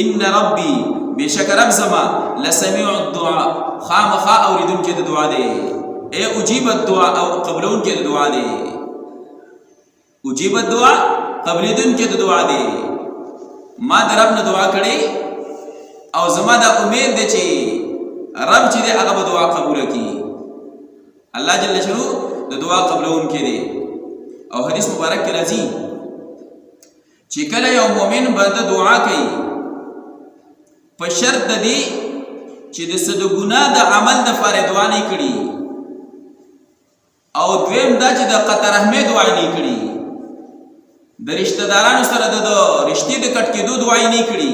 ان ربي بشک رب زما لسميع الدعاء خامخا اوریدون کې د دعا دی اے اجیب الدعاء او قبلون کې د دعا دی اجیب الدعاء قبلون کې د دعا دی ما د رب نه دعا کړې او زما دا امید دی چې رب چې دی هغه به دعا قبول کړي الله جل شانو د دعا قبلون کې دی او حدیث مبارک کې راځي چې کله یو مؤمن بنده دعا کوي په شرط دی چې د صد ګناه د عمل د فارې دعا نه کړي او دویم دا چې د قطع رحمه دعا نه کړي د رشتہ دارانو سره د رشتې د کټ کېدو دعا نه کړي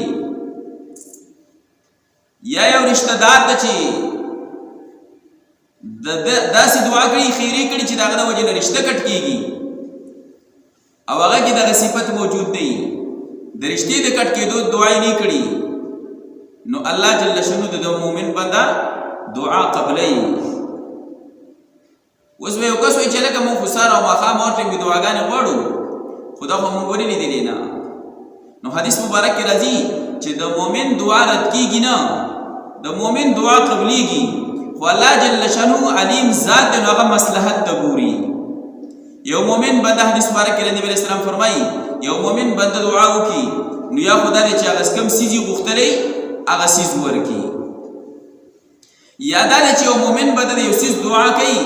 یا یو رشتہ دار د چې داسې دعا کړي خیری کړي چې داغه د وجه نه رشتہ کټ کیږي او هغه کې دغه صفت موجود دی د رشتې د کټ کېدو دعا نه کړي نو الله جل شانو د مؤمن بندا دعا قبلای اوس به یو کس وی چې لکه مو خساره او مخام ورته می دعاګانې غواړو خدا خو مونږ ولې نه دی نه نو حدیث مبارک کې راځي چې د مؤمن دعا رد کیږي نه د مؤمن دعا قبليږي خو الله جل شانو علیم ذات نو هغه مصلحت تګوري یو مؤمن بنده حدیث مبارک کې نبی رسول الله فرمایي یو مؤمن بنده دعا وکي نو یا خدای دې چې هغه کم سيزي غوښتلې هغه سیز ورکی یاد لري چې یو مؤمن بده یو سیز دعا کوي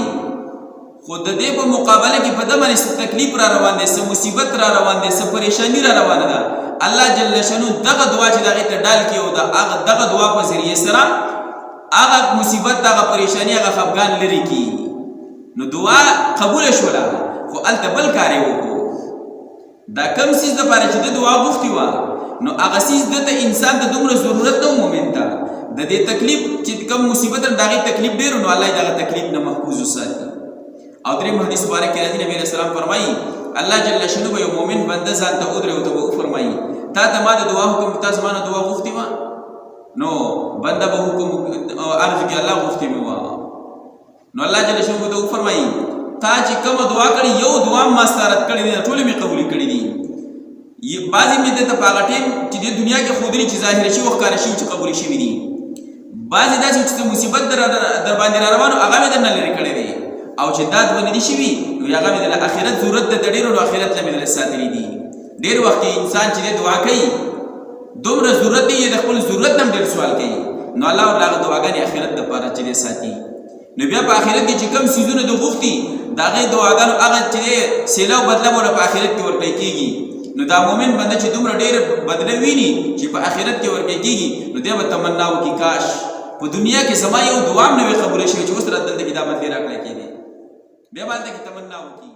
خود دې په مقابله کې په دمن تکلیف را روان دي سم مصیبت را روان دي سم پریشانی را روانه ده الله جل شانو دغه دعا چې دغه ته ډال کیو دا هغه دغه دعا په ذریعه سره هغه مصیبت دغه پریشانی هغه خفګان لري کی نو دعا قبول شولا خو الته بل کاری وکړو دا کم سیز د پاره چې د دعا غوښتي و نو هغه سیز د انسان ته دومره ضرورت نو مومن ته د دې تکلیف چې کم مصیبت دغه تکلیف ډیر نو الله دغه تکلیف نه محفوظ وساتي او درې حدیث مبارک کې راځي نبی رسول الله فرمایي الله جل شانو یو مؤمن بنده ځان ته ودرې او ته فرمایي تا ته ما د دعا حکم ته زمانه دعا غوښتي و نو بنده به حکم عرض کې الله غوښتي و نو الله جل شانو ته فرمایي تا چې کوم دعا کړې یو دعا ما ستارت کړې نه ټول می قبول کړې دي بعضی می ته پاغه ټیم چې د دنیا کې خودري چې ظاهر شي وکړ شي چې قبول شي دي بعضی داسې چې مصیبت در باندې روانو هغه مې نه لري کړې دي او چې داد باندې شي وي نو هغه مې د آخرت ضرورت د ډېرو آخرت لمه ساتري دي ډېر وخت انسان چې دعا کوي دومره ضرورت دی د خپل ضرورت نم ډېر سوال کوي نو الله هغه دعاګانې آخرت د پاره چې ساتي نو بیا په آخرت کې چې کوم سيزونه د غوښتي داغه دعاګانو هغه چې سیلو بدله ولا په آخرت کې ورکړي کیږي نو دا مؤمن بنده چې دومره ډېر بدله ویني چې په آخرت کې ورکړي کیږي نو دا به تمنا وکي کاش په دنیا کې زما یو دعا نه قبول شي چې اوس راتلل کې دا بدله راکړي کیږي بیا باندې تمنا وکي